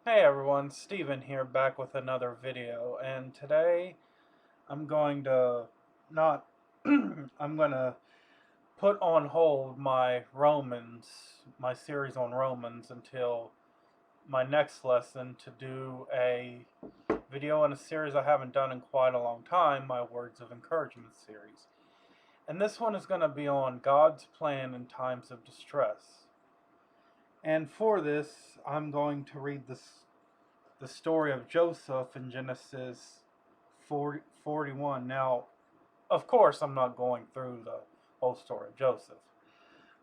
Hey everyone, Steven here back with another video, and today I'm going to not I'm going to put on hold my series on Romans until my next lesson to do a video in a series I haven't done in quite a long time, my Words of Encouragement series. And this one is going to be on God's plan in times of distress. And for this, I'm going to read the story of Joseph in Genesis 41. Now, of course, I'm not going through the whole story of Joseph,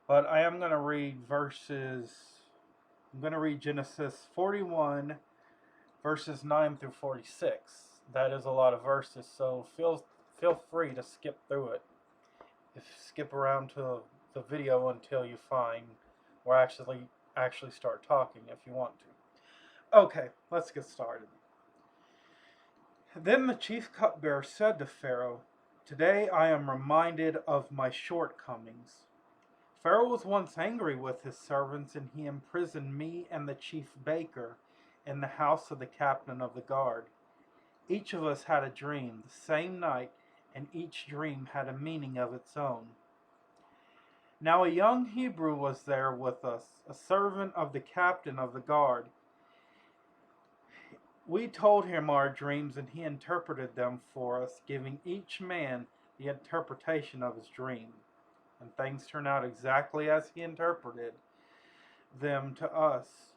but I am going to read I'm going to read Genesis 41, verses 9 through 46. That is a lot of verses, so feel free to skip through it. Skip around to the video until you find where I actually start talking if you want to. Okay, let's get started. Then the chief cupbearer said to Pharaoh, "Today I am reminded of my shortcomings. Pharaoh was once angry with his servants, and he imprisoned me and the chief baker in the house of the captain of the guard. Each of us had a dream the same night, and each dream had a meaning of its own. Now a young Hebrew was there with us, a servant of the captain of the guard. We told him our dreams, and he interpreted them for us, giving each man the interpretation of his dream. And things turned out exactly as he interpreted them to us.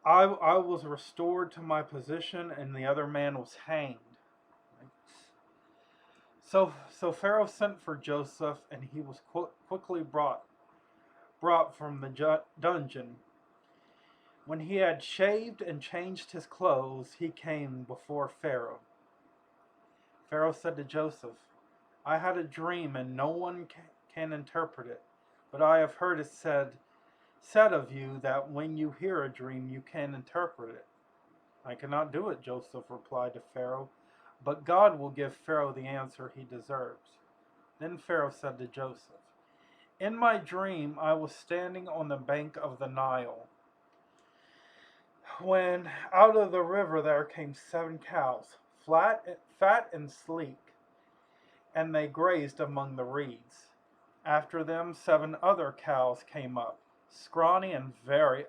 I was restored to my position, and the other man was hanged." So Pharaoh sent for Joseph, and he was quickly brought from the dungeon. When he had shaved and changed his clothes, he came before Pharaoh. Pharaoh said to Joseph, "I had a dream, and no one can interpret it. But I have heard it said of you that when you hear a dream, you can interpret it." "I cannot do it," Joseph replied to Pharaoh, "but God will give Pharaoh the answer he deserves." Then Pharaoh said to Joseph, "In my dream, I was standing on the bank of the Nile, when out of the river there came 7 cows, fat and sleek, and they grazed among the reeds. After them 7 other cows came up, scrawny and very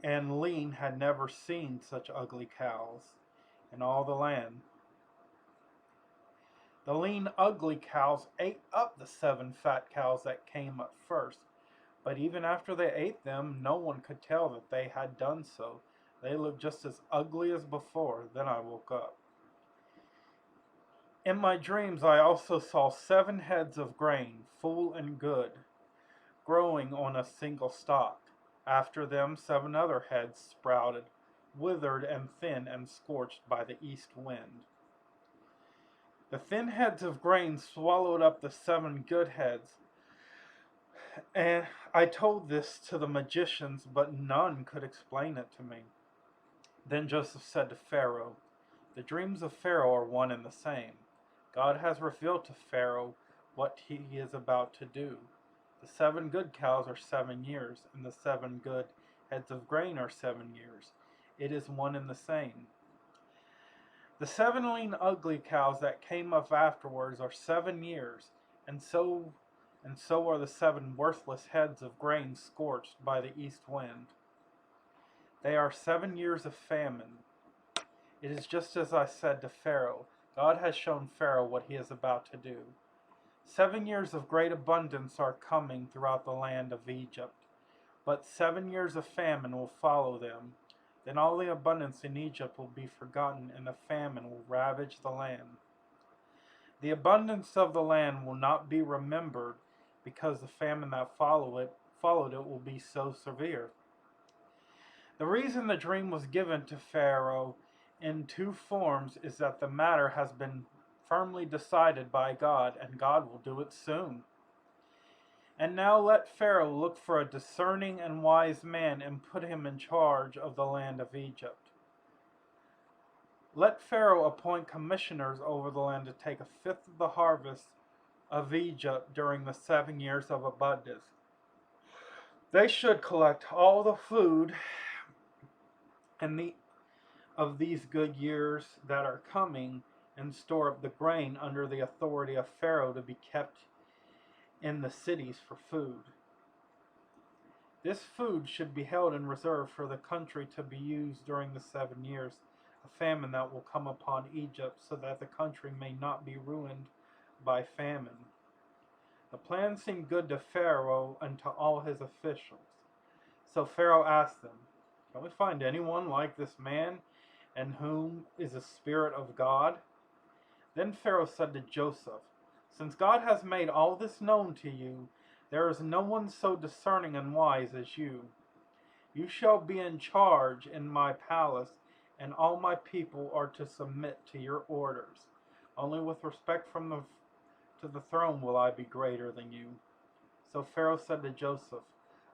and lean, had never seen such ugly cows in all the land. The lean, ugly cows ate up the 7 fat cows that came up first. But even after they ate them, no one could tell that they had done so. They looked just as ugly as before. Then I woke up. In my dreams, I also saw 7 heads of grain, full and good, growing on a single stalk. After them, 7 other heads sprouted, withered and thin and scorched by the east wind. The thin heads of grain swallowed up the 7 good heads. And I told this to the magicians, but none could explain it to me." Then Joseph said to Pharaoh, "The dreams of Pharaoh are one and the same. God has revealed to Pharaoh what he is about to do. The 7 good cows are 7 years, and the 7 good heads of grain are 7 years. It is one and the same. The 7 lean, ugly cows that came up afterwards are 7 years, and so are the 7 worthless heads of grain scorched by the east wind. They are 7 years of famine. It is just as I said to Pharaoh. God has shown Pharaoh what he is about to do. 7 years of great abundance are coming throughout the land of Egypt, but 7 years of famine will follow them. Then all the abundance in Egypt will be forgotten, and the famine will ravage the land. The abundance of the land will not be remembered, because the famine that followed it will be so severe. The reason the dream was given to Pharaoh in 2 forms is that the matter has been firmly decided by God, and God will do it soon. And now let Pharaoh look for a discerning and wise man and put him in charge of the land of Egypt. Let Pharaoh appoint commissioners over the land to take 1/5 of the harvest of Egypt during the 7 years of abundance. They should collect all the food and of these good years that are coming, and store up the grain under the authority of Pharaoh to be kept in the cities for food. This food should be held in reserve for the country to be used during the 7 years of famine that will come upon Egypt, so that the country may not be ruined by famine. The plan seemed good to Pharaoh and to all his officials. So Pharaoh asked them, "Can we find anyone like this man in whom is the Spirit of God?" Then Pharaoh said to Joseph, "Since God has made all this known to you, there is no one so discerning and wise as you. You shall be in charge in my palace, and all my people are to submit to your orders. Only with respect to the throne will I be greater than you." So Pharaoh said to Joseph,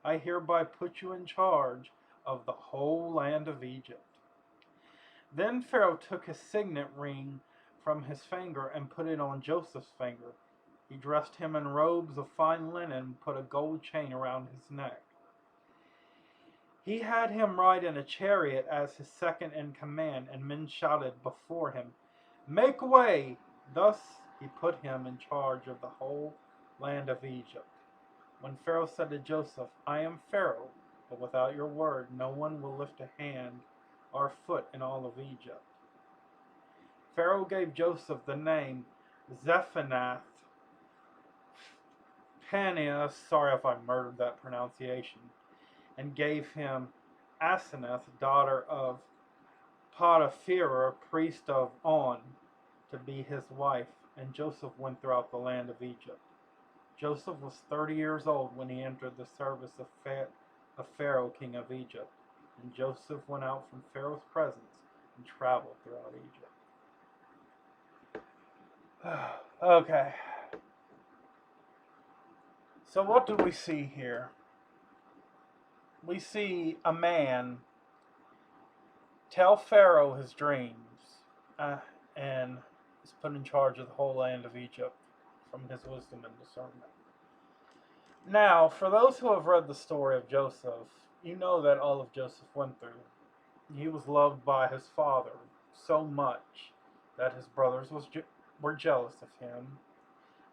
"I hereby put you in charge of the whole land of Egypt." Then Pharaoh took his signet ring from his finger and put it on Joseph's finger. He dressed him in robes of fine linen and put a gold chain around his neck. He had him ride in a chariot as his second in command, and men shouted before him, "Make way!" Thus he put him in charge of the whole land of Egypt. When Pharaoh said to Joseph, "I am Pharaoh, but without your word no one will lift a hand or foot in all of Egypt," Pharaoh gave Joseph the name Zephanath Paneah, sorry if I murdered that pronunciation, and gave him Asenath, daughter of Potipharah, priest of On, to be his wife, and Joseph went throughout the land of Egypt. Joseph was 30 years old when he entered the service of Pharaoh, king of Egypt, and Joseph went out from Pharaoh's presence and traveled throughout Egypt. Okay, so what do we see here? We see a man tell Pharaoh his dreams, and is put in charge of the whole land of Egypt from his wisdom and discernment. Now, for those who have read the story of Joseph, you know that all of Joseph went through. He was loved by his father so much that his brothers were jealous of him.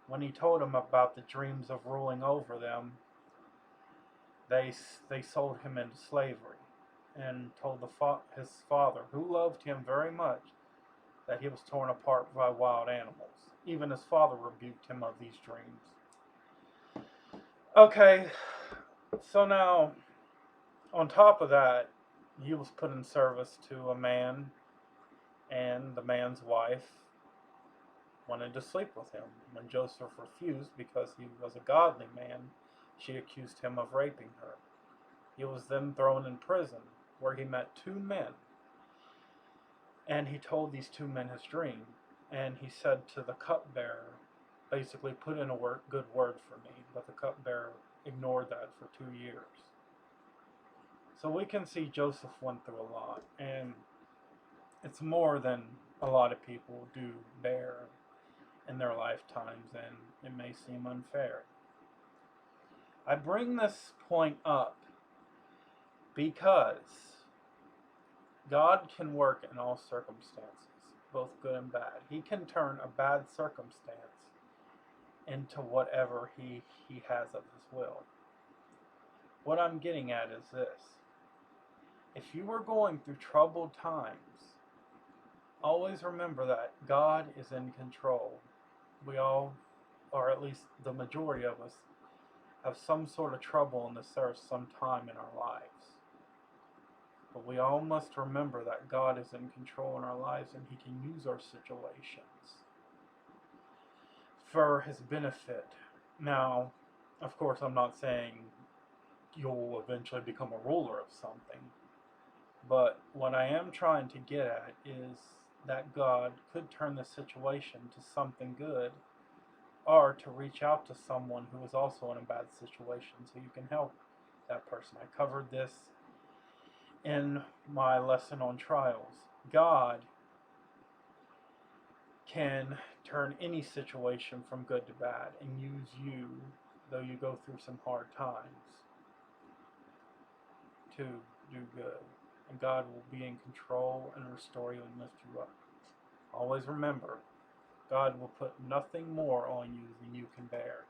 When he told them about the dreams of ruling over them, they sold him into slavery and told his father, who loved him very much, that he was torn apart by wild animals. Even his father rebuked him of these dreams. Okay, so now, on top of that, he was put in service to a man, and the man's wife wanted to sleep with him. When Joseph refused because he was a godly man, she accused him of raping her. He was then thrown in prison, where he met two men, and he told these two men his dream. And he said to the cupbearer, basically, put in a good word for me, but the cupbearer ignored that for 2 years. So we can see Joseph went through a lot, and it's more than a lot of people do bear in their lifetimes, and it may seem unfair. I bring this point up because God can work in all circumstances, both good and bad. He can turn a bad circumstance into whatever he has of his will. What I'm getting at is this. If you are going through troubled times, always remember that God is in control. We all, or at least the majority of us, have some sort of trouble in this earth sometime in our lives. But we all must remember that God is in control in our lives, and He can use our situations for His benefit. Now, of course, I'm not saying you'll eventually become a ruler of something. But what I am trying to get at is that God could turn the situation to something good, or to reach out to someone who is also in a bad situation so you can help that person. I covered this in my lesson on trials. God can turn any situation from good to bad and use you, though you go through some hard times. to do good, and God will be in control and restore you and lift you up. Always remember, God will put nothing more on you than you can bear.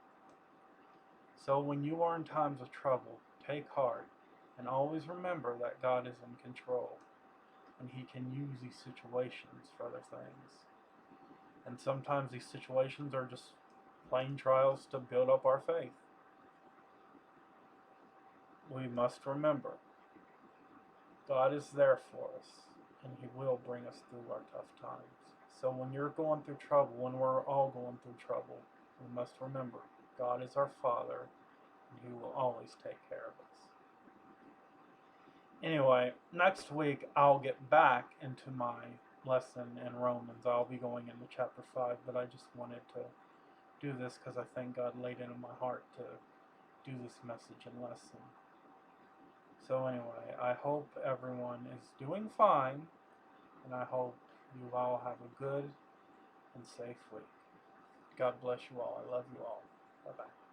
So when you are in times of trouble, take heart, and always remember that God is in control, and He can use these situations for other things. And sometimes these situations are just plain trials to build up our faith. We must remember, God is there for us, and He will bring us through our tough times. So when you're going through trouble, when we're all going through trouble, we must remember, God is our Father, and He will always take care of us. Anyway, next week I'll get back into my lesson in Romans. I'll be going into chapter 5, but I just wanted to do this because I think God laid it in my heart to do this message and lesson. So anyway, I hope everyone is doing fine, and I hope you all have a good and safe week. God bless you all. I love you all. Bye-bye.